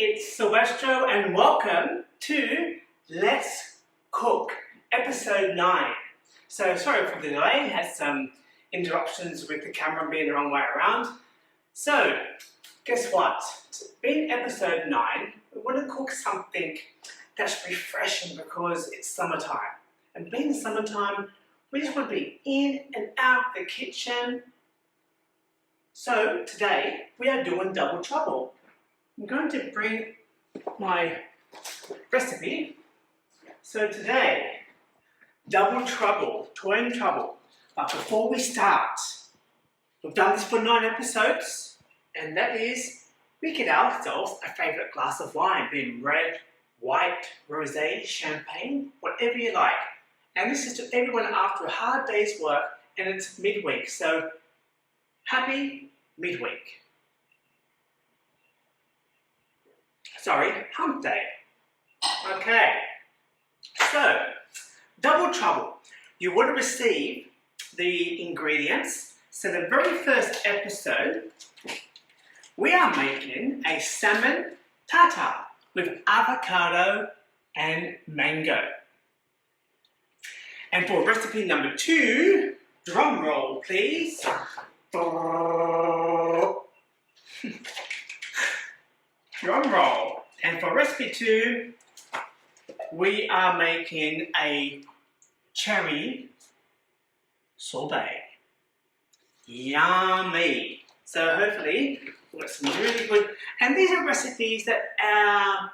It's Silvestro and welcome to Let's Cook, episode 9. So sorry for the delay, had some interruptions with the camera being the wrong way around. So, guess what? Being episode 9, we want to cook something that's refreshing because it's summertime. And being summertime, we just want to be in and out the kitchen. So today, we are doing double trouble. I'm going to bring my recipe. So today, double trouble, twin trouble. But before we start, we've done this for 9 episodes, and that is, we get ourselves a favourite glass of wine, being red, white, rosé, champagne, whatever you like. And this is to everyone after a hard day's work, and it's midweek, so happy midweek. Sorry, hump day. Okay, so double trouble. You would have received the ingredients. So the very first episode, we are making a salmon tartare with avocado and mango. And for recipe number 2, drum roll please. Drum roll. And for recipe 2, we are making a cherry sorbet. Yummy. So hopefully we've got some really good, and these are recipes that I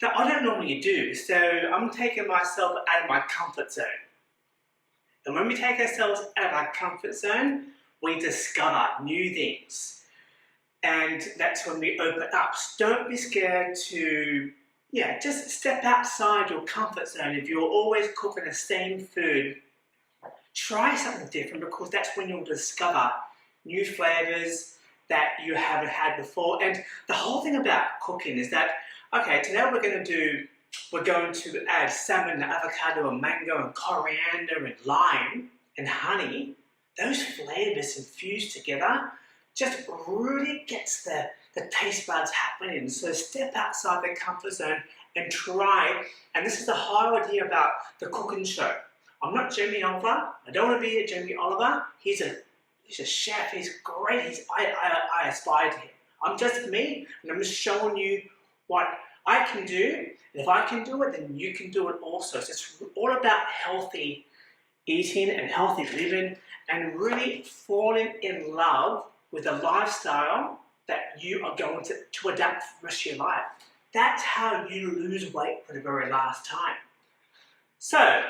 don't normally do. So I'm taking myself out of my comfort zone. And when we take ourselves out of our comfort zone, we discover new things. And that's when we open up. So don't be scared to, just step outside your comfort zone. If you're always cooking the same food, try something different, because that's when you'll discover new flavors that you haven't had before. And the whole thing about cooking is that, okay, today we're going to add salmon, avocado, and mango, and coriander, and lime, and honey. Those flavors infused together just really gets the taste buds happening. So step outside the comfort zone and try. And this is the whole idea about the cooking show. I'm not Jamie Oliver. I don't want to be a Jamie Oliver. He's a chef. He's great. I aspire to him. I'm just me, and I'm just showing you what I can do. And if I can do it, then you can do it also. So it's all about healthy eating and healthy living, and really falling in love with a lifestyle that you are going to adapt for the rest of your life. That's how you lose weight for the very last time. So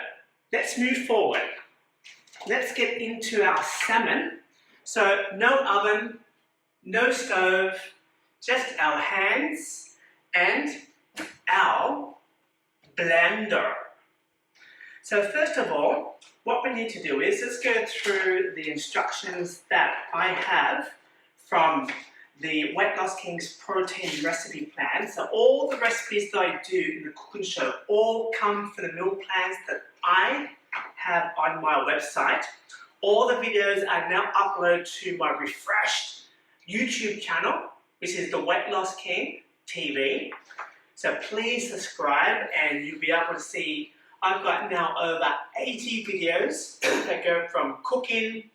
let's move forward. Let's get into our salmon. So no oven, no stove, just our hands and our blender. So first of all, what we need to do is let's go through the instructions that I have from the Weight Loss King's protein recipe plan. So all the recipes that I do in the cooking show all come from the meal plans that I have on my website. All the videos are now uploaded to my refreshed YouTube channel, which is the Weight Loss King TV. So please subscribe and you'll be able to see I've got now over 80 videos that go from cooking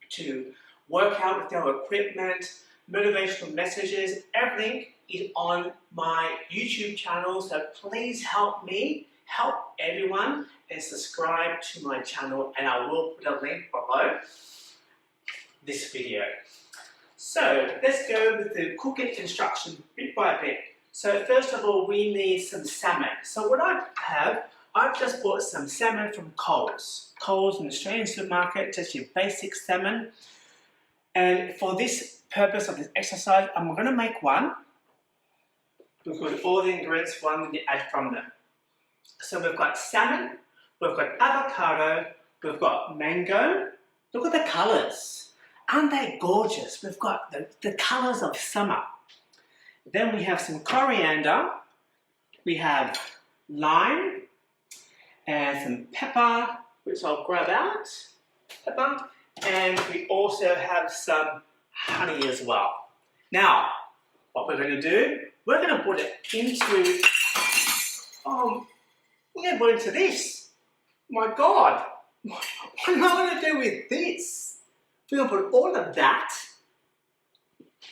to workout with no equipment, motivational messages. Everything is on my YouTube channel, so please help me help everyone and subscribe to my channel, and I will put a link below this video. So let's go with the cooking instruction bit by bit. So first of all, we need some salmon. So what I have, I've just bought some salmon from Coles. Coles in the Australian supermarket, just your basic salmon. And for this purpose of this exercise, I'm going to make one, because all the ingredients one we add from them. So we've got salmon, we've got avocado, we've got mango. Look at the colours. Aren't they gorgeous? We've got the colours of summer. Then we have some coriander, we have lime, and some pepper, which I'll grab out, and we also have some honey as well. Now, what we're going to do, we're going to put it into, we're going to put it into this. My God, what am I going to do with this? We're going to put all of that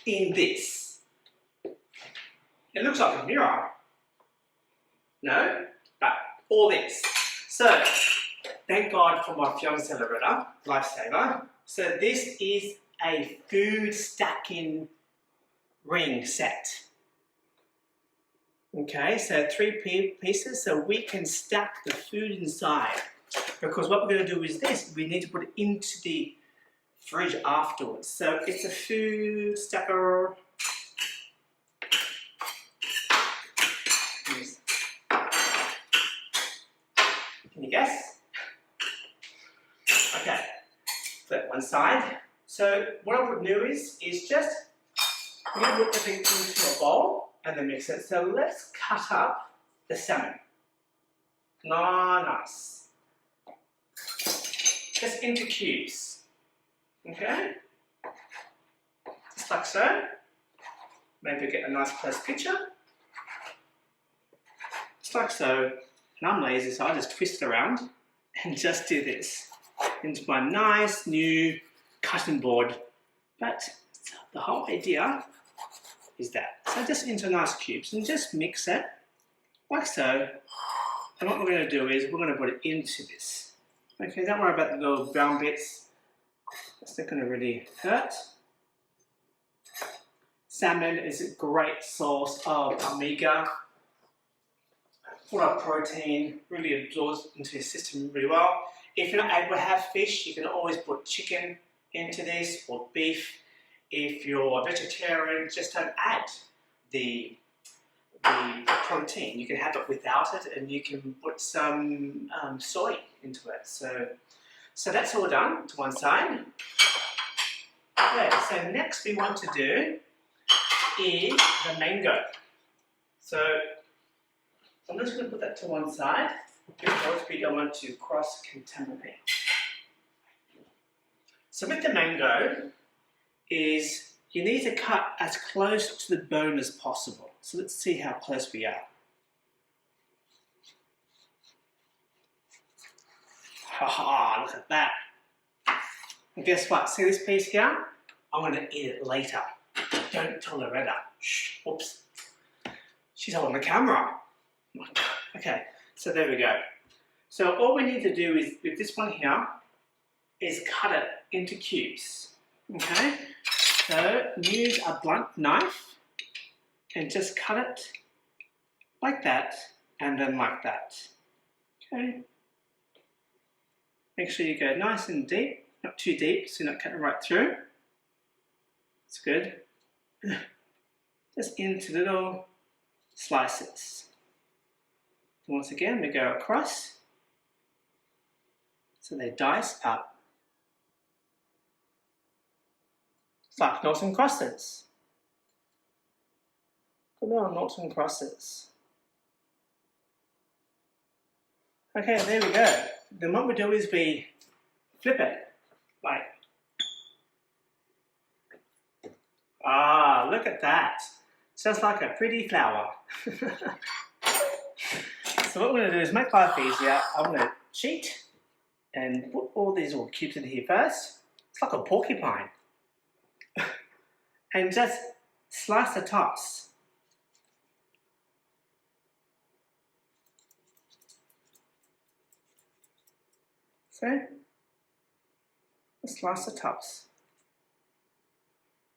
in this. It looks like a mirror. No, but all this. So, thank God for my fiance Loretta, lifesaver. So this is a food stacking ring set. Okay, so 3 pieces, so we can stack the food inside. Because what we're going to do is this, we need to put it into the fridge afterwards. So it's a food stacker. Can you guess? Okay, flip one side. So what I would do is just, I'm going to put everything into a bowl and then mix it. So let's cut up the salmon. Nice. Just into cubes. Okay? Just like so. Maybe get a nice close picture. Just like so. And I'm lazy, so I just twist it around and just do this into my nice new cutting board. But the whole idea is that. So just into nice cubes and just mix it like so. And what we're going to do is we're going to put it into this. Okay, don't worry about the little brown bits. That's not going to really hurt. Salmon is a great source of omega, full of protein, really absorbs into your system really well. If you're not able to have fish, you can always put chicken into this or beef. If you're a vegetarian, just don't add the protein. You can have it without it, and you can put some soy into it. So that's all done to one side. Okay, so next we want to do is the mango. So I'm just going to put that to one side because we don't want to cross-contaminate. So with the mango is you need to cut as close to the bone as possible. So let's see how close we are. Haha, look at that. And guess what? See this piece here? I'm going to eat it later. Don't tell Loretta. Shh, whoops. She's holding the camera. Okay, so there we go. So all we need to do is, with this one here, is cut it into cubes. Okay? So use a blunt knife and just cut it like that and then like that. Okay? Make sure you go nice and deep, not too deep so you're not cutting right through. It's good. Just into little slices. Once again, we go across, so they dice up. It's like noughts and crosses. Good little noughts and crosses. Okay, there we go. Then what we do is we flip it, like, look at that. Just like a pretty flower. So what we're going to do is make life easier. I'm going to cheat and put all these little cubes in here first. It's like a porcupine. And just slice the tops. So, just slice the tops.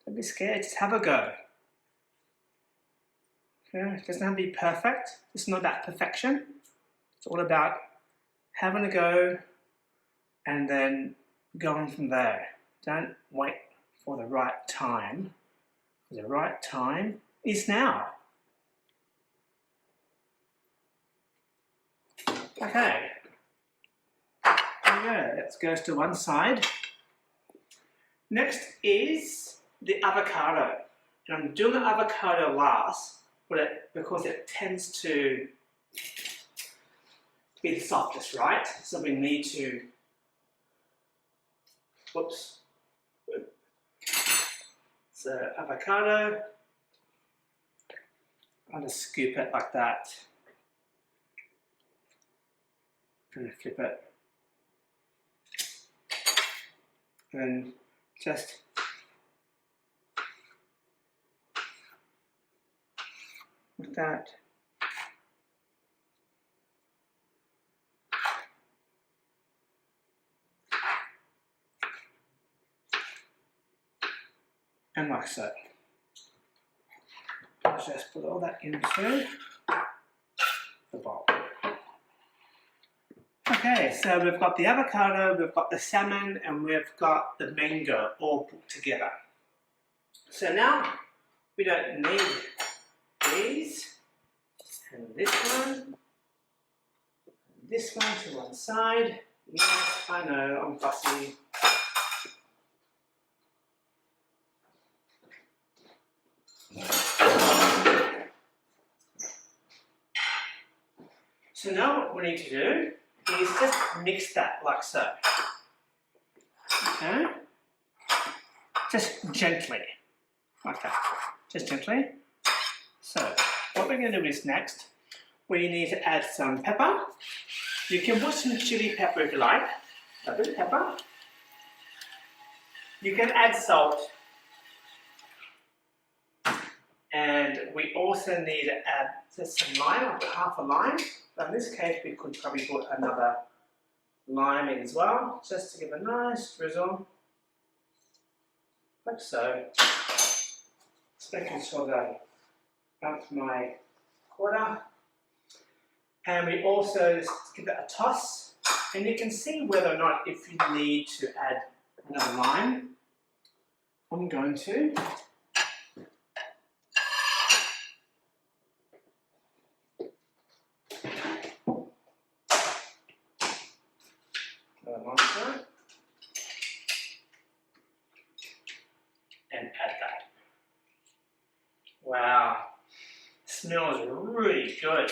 Don't be scared, just have a go. Okay, it doesn't have to be perfect. It's not about perfection. It's all about having a go and then going from there. Don't wait for the right time. The right time is now. Okay. There we go. That goes to one side. Next is the avocado. And I'm doing the avocado last because it tends to be the softest, right? So we need to, whoops. So avocado, I'll just scoop it like that. And flip it. And just like that. And like so. Let's just put all that into the bowl. Okay, so we've got the avocado, we've got the salmon, and we've got the mango all put together. So now we don't need these, and this one to one side. Yes, I know, I'm fussy. So now what we need to do is just mix that like so. Okay? Just gently, like that. Just gently. So what we're going to do is next, we need to add some pepper. You can put some chili pepper if you like, a bit of pepper. You can add salt. And we also need to add just some lime, up to half a lime. So in this case, we could probably put another lime in as well, just to give a nice drizzle, like so. Just making sure that I up my quarter. And we also just give it a toss. And you can see whether or not if you need to add another lime. I'm going to. And add that. Wow, smells really good.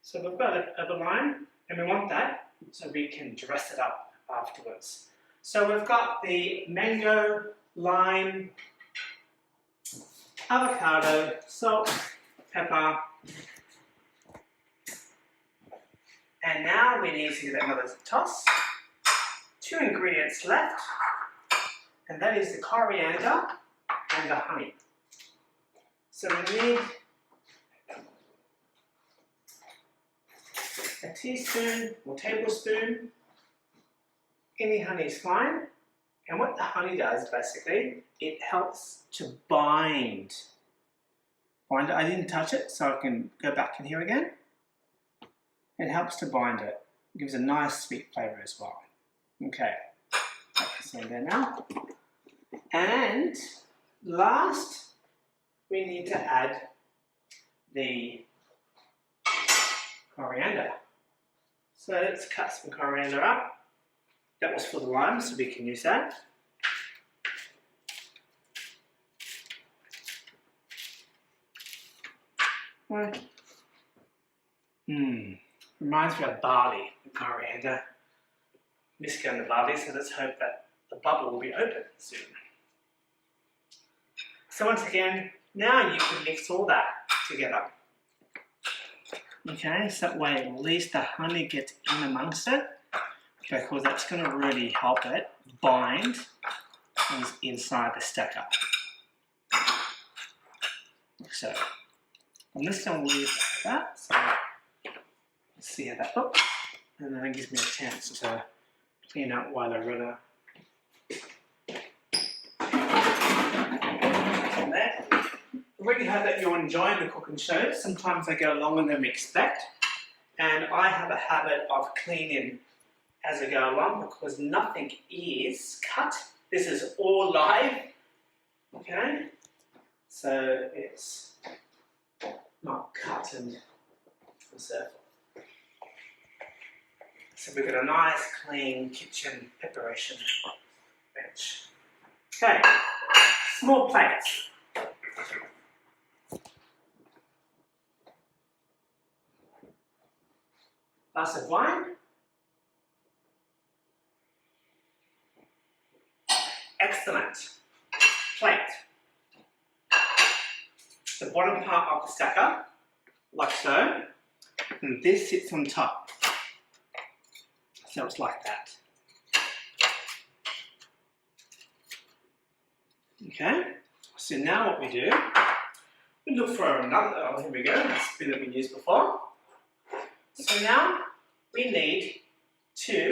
So we've got a lime, and we want that so we can dress it up afterwards. So we've got the mango, lime, avocado, salt, pepper, and now we need to give it another toss. 2 ingredients left, and that is the coriander and the honey. So we need a teaspoon or tablespoon. Any honey is fine. And what the honey does, basically, it helps to bind. I didn't touch it, so I can go back in here again. It helps to bind it. It gives a nice sweet flavour as well. Okay, that's in there now. And last, we need to add the coriander. So let's cut some coriander up. That was for the lime, so we can use that. Reminds me of barley, the coriander. Whiskey on the barley, so let's hope that the bubble will be open soon. So once again, now you can mix all that together. Okay, so that way at least the honey gets in amongst it, because that's going to really help it bind inside the stacker. So I'm just going to leave it like that. So let's see how that looks, and then it gives me a chance to clean out while I run there. I really hope that you're enjoying the cooking show. Sometimes I go longer than we expect, and I have a habit of cleaning as I go along because nothing is cut. This is all live, okay? So it's not cut and so forth. So we've got a nice clean kitchen preparation bench. Okay, small plates. Glass of wine. Excellent. Plate. the bottom part of the stacker, like so, and this sits on top. So it's like that. Okay, so now what we do, we look for another, oh here we go, the spoon that we used before. So now we need to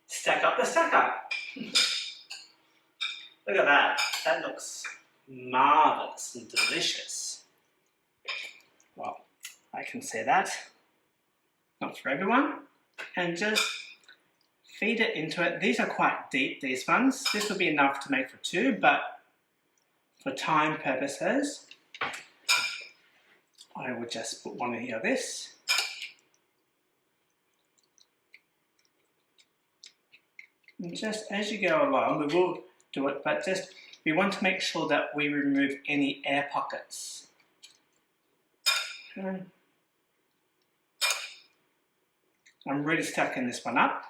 stack up the stacker. Look at that, that looks marvellous and delicious. Well, I can say that, not for everyone, and just feed it into it. These are quite deep, these ones. This will be enough to make for two, but for time purposes, I will just put one in here, this. And just as you go along, we will do it, but just we want to make sure that we remove any air pockets. Okay. I'm really stacking this one up,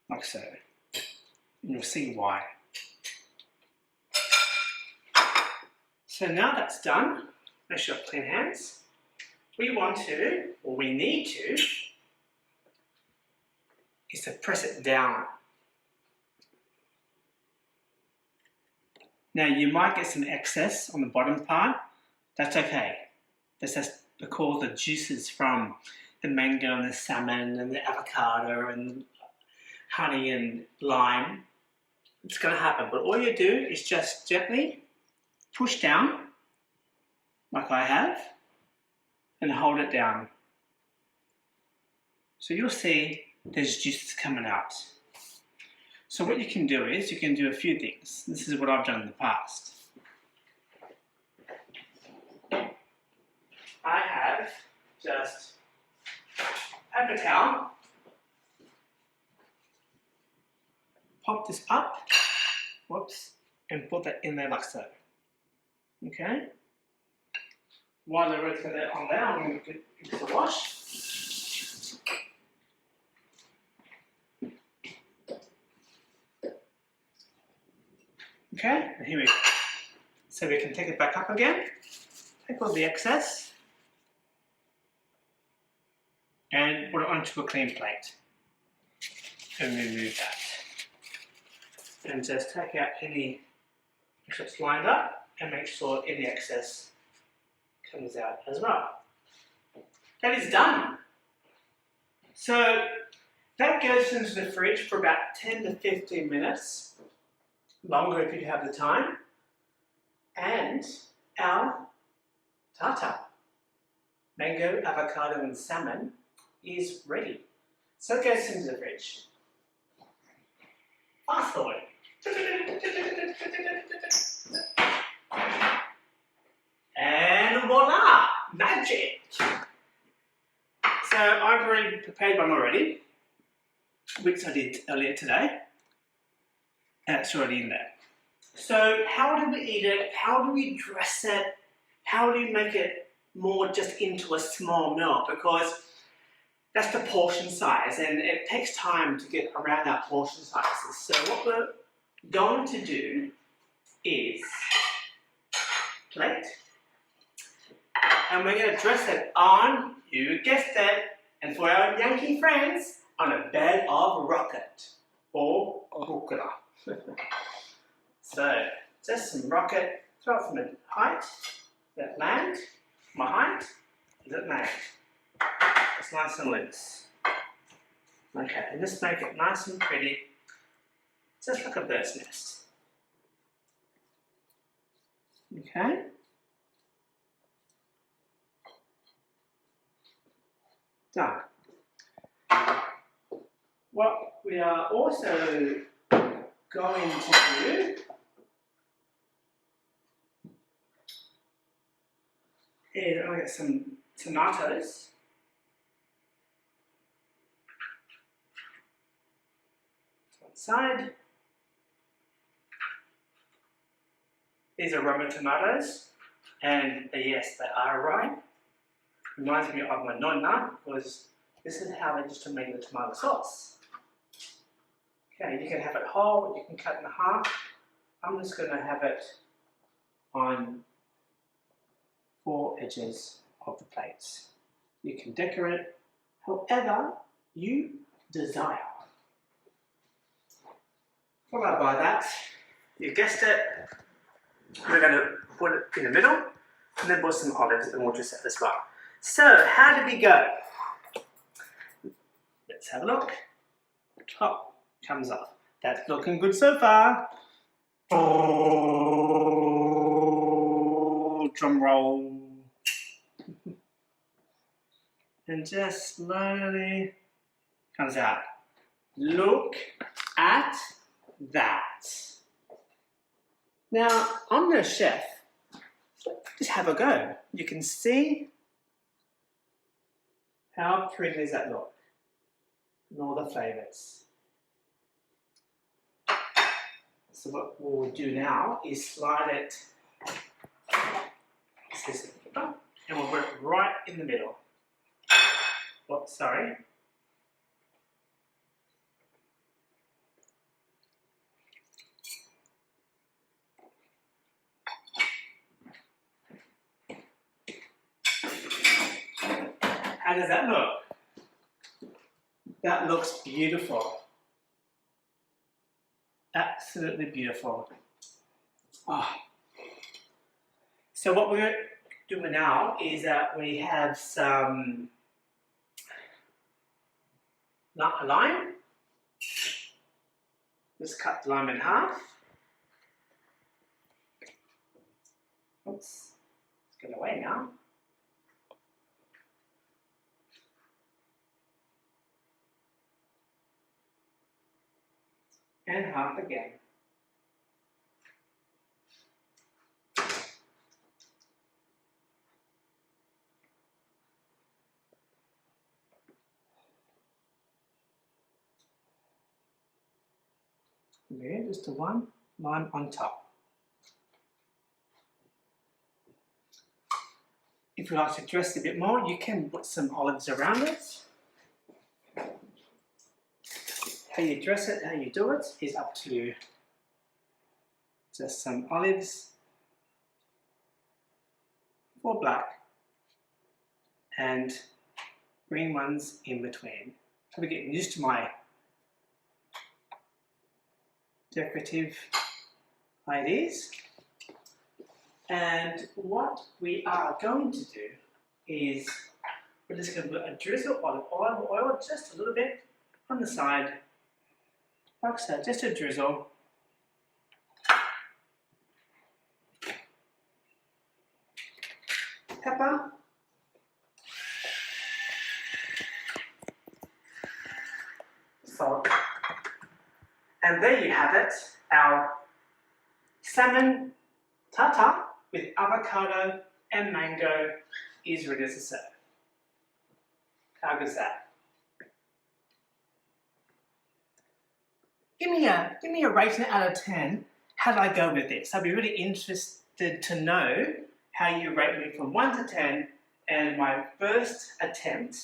like so, and you'll see why. So now that's done, make sure you have clean hands. We want to, or we need to, is to press it down. Now you might get some excess on the bottom part, that's okay. That's just because the juices from the mango and the salmon and the avocado and honey and lime, it's going to happen. But all you do is just gently push down, like I have, and hold it down. So you'll see there's juices coming out. So what you can do is, you can do a few things. This is what I've done in the past. I have just paper towel, pop this up, whoops, and put that in there like so. Okay? While the rest of that on there, I'm going to give this a wash. Okay, and here we go. So we can take it back up again, take all the excess, and put it onto a clean plate. And remove that. And just take out any extras lined up and make sure any excess comes out as well. That is done. So that goes into the fridge for about 10 to 15 minutes, longer if you have the time, and our tartar, mango, avocado and salmon, is ready. So it goes into the fridge. Fast forward. And voila! Magic! So I've already prepared one already, which I did earlier today. And it's already in there. So how do we eat it? How do we dress it? How do we make it more just into a small meal? Because that's the portion size, and it takes time to get around our portion sizes. So what we're going to do is plate, and we're going to dress it on, you guessed it, and for our Yankee friends, on a bed of rocket or arugula. So just some rocket, throw it from the height, that land, my height, is it land? It's nice and loose. Okay, and just make it nice and pretty, just like a bird's nest. Okay. Done. What we are also going to do is I'm going to get some tomatoes. One side. These are Roma tomatoes, and yes, they are ripe. Reminds me of my nonna, because this is how they used to make the tomato sauce. Okay, you can have it whole, you can cut it in half. I'm just going to have it on 4 edges of the plates. You can decorate however you desire. Followed by that, you guessed it, we're going to put it in the middle and then put some olives and we'll just set as well. So, how did we go? Let's have a look. Top comes off. That's looking good so far. Oh, drum roll. And just slowly comes out. Look at that. Now, I'm no chef. Just have a go. You can see how pretty does that look. And all the flavours. So what we'll do now is slide it and we'll put it right in the middle. Oh, sorry. How does that look? That looks beautiful. Absolutely beautiful. Oh. So what we're doing now is that we have some lime. Just cut the lime in half. Oops, let's get away now. And half again. Okay, just the one lime on top. If you like to dress it a bit more, you can put some olives around it. How you dress it, how you do it is up to you. Just some olives, 4 black and green ones in between. I'm getting used to my decorative ideas. And what we are going to do is we're just going to put a drizzle of olive oil, just a little bit on the side, like so, just a drizzle. Pepper. Salt. And there you have it, our salmon tartare with avocado and mango is ready to serve. How good is that? Give me a rating out of 10. How did I go with this? I'd be really interested to know how you rate me from 1 to 10 and my first attempt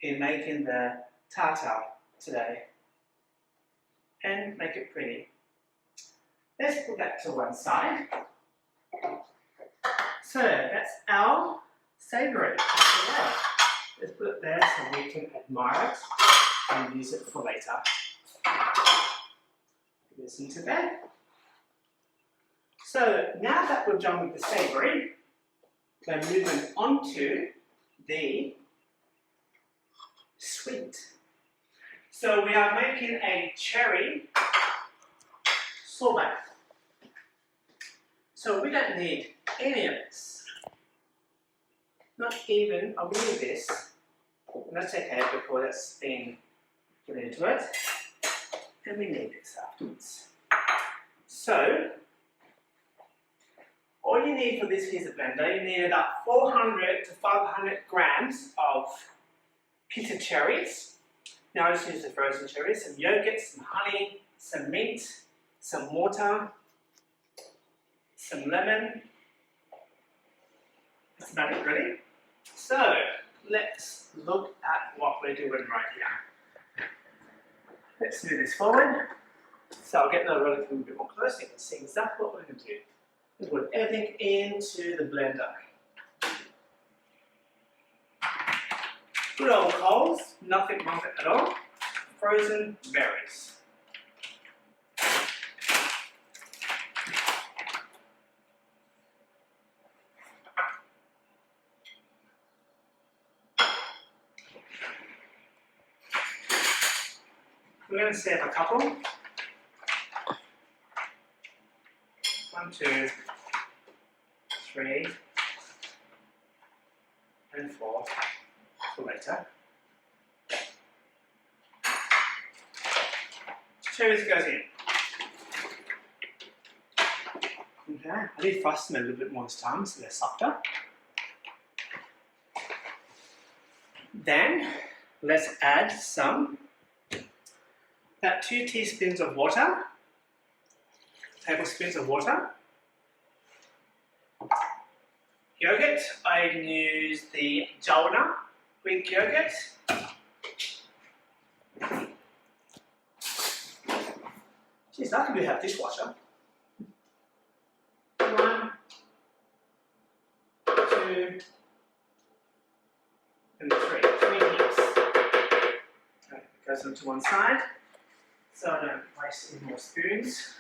in making the tartare today. And make it pretty. Let's put that to one side. So that's our savoury. Let's put it there so we can admire it and use it for later. Put this into there. So now that we're done with the savoury, we're moving on to the sweet. So we are making a cherry sorbet. So we don't need any of this. Not even a little this. And that's okay because it's been put into it. And we need this afterwards. So, all you need for this piece of blender, you need about 400 to 500 grams of pitted cherries. Now I just use the frozen cherries, some yogurt, some honey, some mint, some water, some lemon. That's about it really. So let's look at what we're doing right here. Let's move this forward. So I'll get the relative a bit more close so you can see exactly what we're going to do. Put everything into the blender. Good old coals, nothing wrong with it at all. Frozen berries. We're going to save a couple. 1, 2, 3, and 4 for later. Cherries goes in. Okay, I did frost them a little bit more this time so they're softer. Then let's add some, about 2 teaspoons of water, tablespoons of water. Yogurt, I use the Jalna Greek yogurt. Geez, I could have dishwasher. 1, 2, and 3. 3 heaps. Okay, goes onto one side, so I don't waste any more spoons.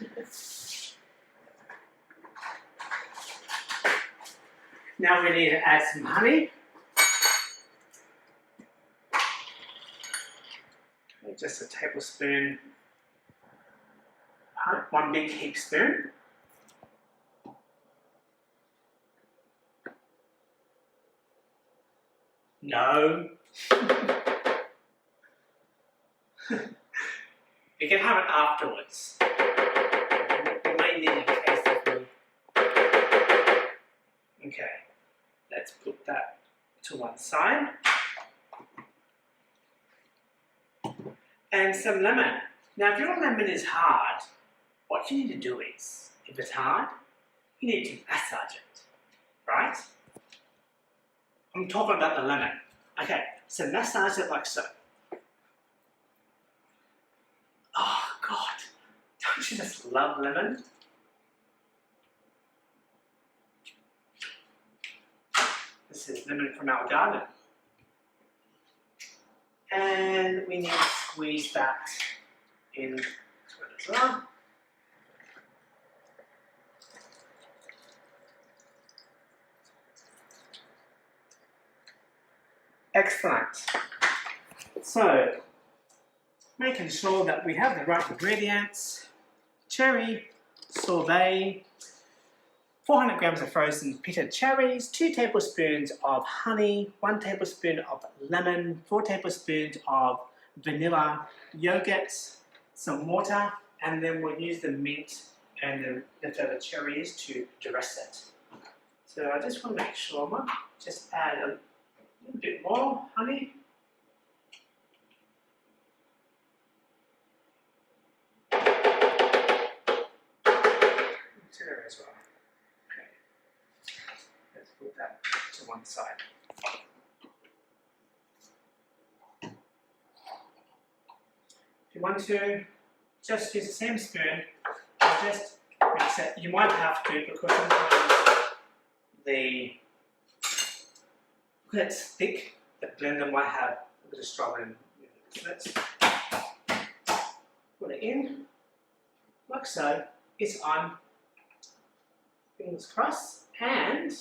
Now we need to add some honey. Okay, just a tablespoon, 1 big heap spoon. No. You can have it afterwards. You may need in case of me. Okay, let's put that to one side. And some lemon. Now if your lemon is hard, what you need to do is, if it's hard, you need to massage it, right? I'm talking about the lemon. Okay, so massage it like so. Oh God, don't you just love lemon? This is lemon from our garden. And we need to squeeze that into it as well. Excellent. So, making sure that we have the right ingredients: cherry, sorbet, 400 grams of frozen pitted cherries, 2 tablespoons of honey, 1 tablespoon of lemon, 4 tablespoons of vanilla yogurt, some water, and then we'll use the mint and the leftover cherries to dress it. So I just want to make sure, just add a little bit more honey. Cherry as well. Okay. Let's put that to one side. If you want to just use the same spoon, just mix it. You might have to, because sometimes because it's thick, the blender might have a bit of strawberry. So let's put it in, like so. It's on. Fingers crossed, and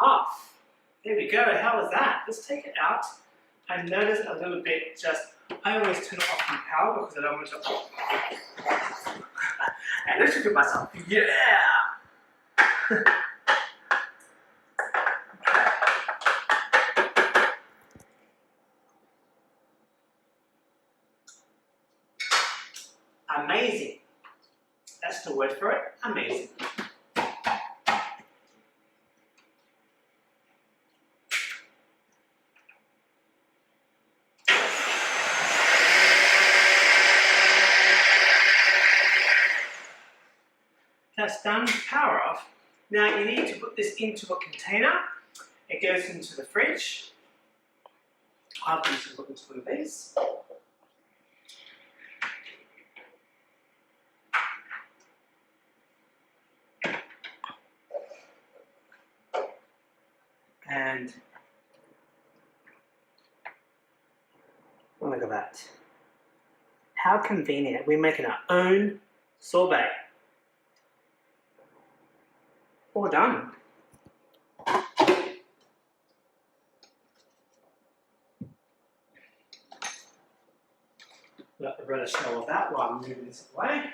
off. There we go. How was that? Let's take it out. I noticed a little bit I always turn it off from power because I don't want to. And let's look at myself. Yeah! Amazing. That's the word for it, amazing. That's done, power off. Now you need to put this into a container. It goes into the fridge. I'll put into one of these. And oh, look at that. How convenient. We're making our own sorbet. All done. Let the relish go of that while I'm moving this away.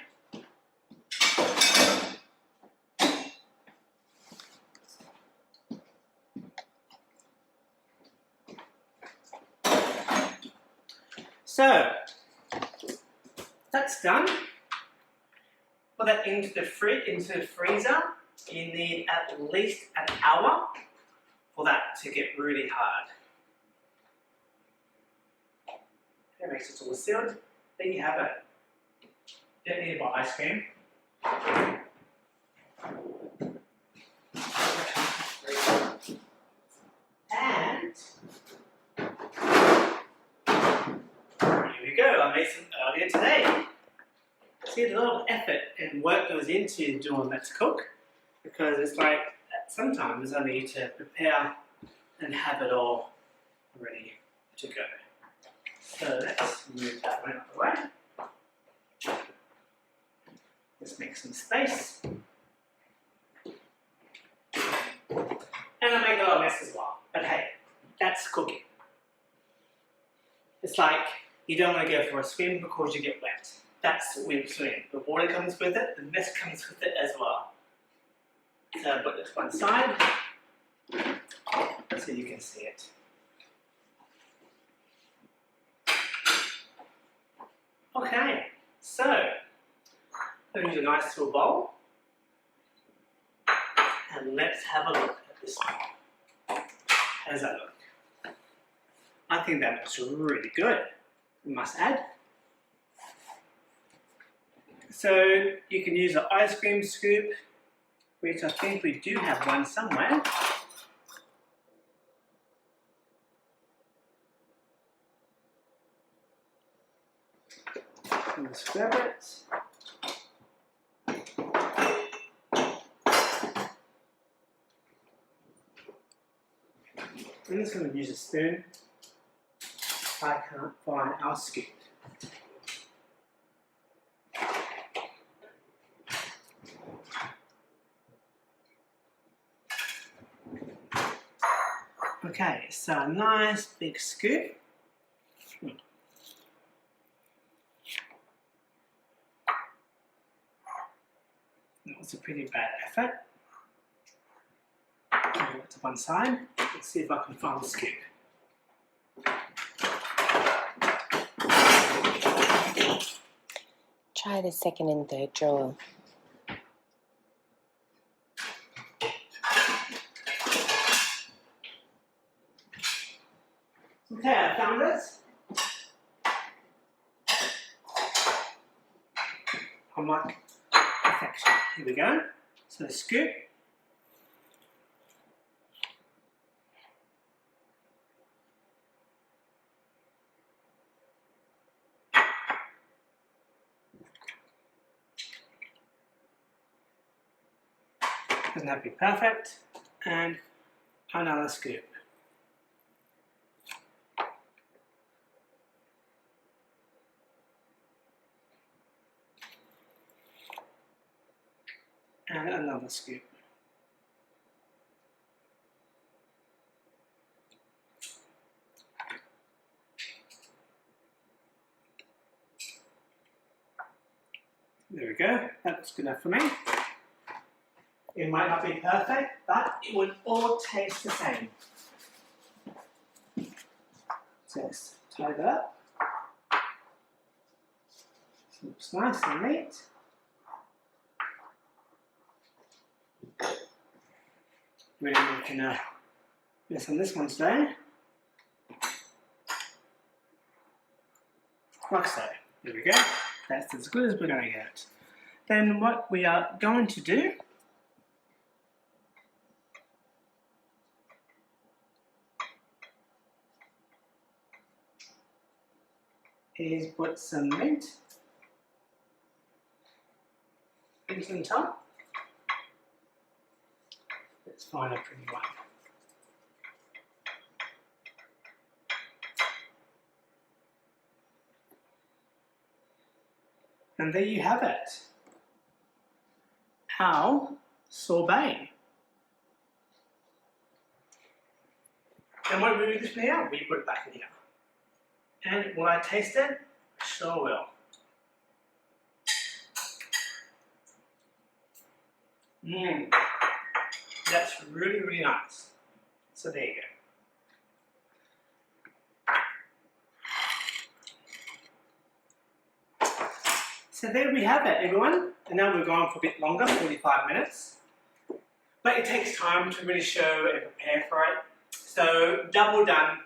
So, that's done. Put that into the freezer. You need at least an hour for that to get really hard. That makes it all sealed. There you have it. Don't need to buy ice cream. And here we go. I made some earlier today. See, a lot of effort and work goes into doing Let's Cook, because it's like sometimes I need to prepare and have it all ready to go. So let's move that one out of the way. Let's make some space. And I make a lot of mess as well. But hey, that's cooking. It's like you don't want to go for a swim because you get wet. That's swim. The water comes with it, the mess comes with it as well. So I'll put this one side so you can see it. Okay, so I'll use a nice little bowl and let's have a look at this one. How does that look? I think that looks really good, I must add. So you can use an ice cream scoop, which I think we do have one somewhere. Let's grab it. I'm just going to use a spoon. I can't find our scoop. Okay, so a nice big scoop. That was a pretty bad effort. I'll put it to one side. Let's see if I can find the scoop. Try the second and third drawer. Okay, I found it. I'm like perfection. Here we go. So the scoop. Doesn't have to be perfect. And another scoop. And another scoop. There we go, that looks good enough for me. It might not be perfect, but it would all taste the same. So let's tie that up. Looks nice and neat. Really making a mess on this one today. Like so. There we go. That's as good as we're going to get. Then what we are going to do is put some mint into the top. Let's find a pretty one. And there you have it. Our sorbet. And when we move this now, we put it back in here. And will I taste it? Sure will. That's really, really nice. So there you go. So there we have it, everyone. And now we're going for a bit longer, 45 minutes. But it takes time to really show and prepare for it. So double done,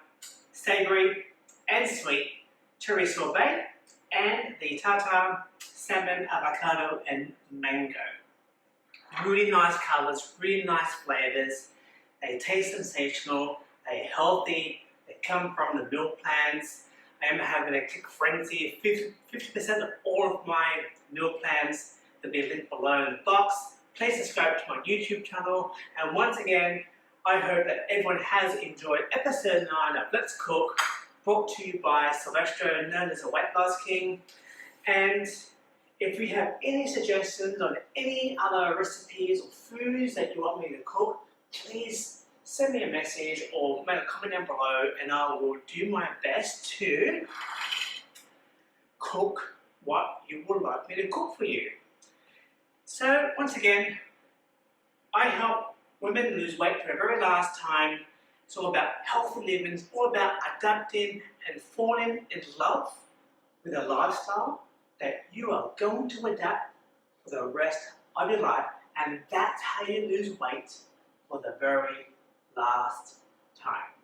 savoury and sweet cherry sorbet and the tartar, salmon, avocado and mango. Really nice colours, really nice flavours. They taste sensational, they're healthy, they come from the milk plants. I am having a kick frenzy. 50% of all of my meal plans will be linked below in the box. Please subscribe to my YouTube channel. And once again, I hope that everyone has enjoyed episode 9 of Let's Cook, brought to you by Sylvester, known as the Weight Loss King. And if you have any suggestions on any other recipes or foods that you want me to cook, please send me a message or make a comment down below and I will do my best to cook what you would like me to cook for you. So once again, I help women lose weight for the very last time. It's all about healthy living, it's all about adapting and falling in love with a lifestyle that you are going to adapt for the rest of your life, and that's how you lose weight for the very last time.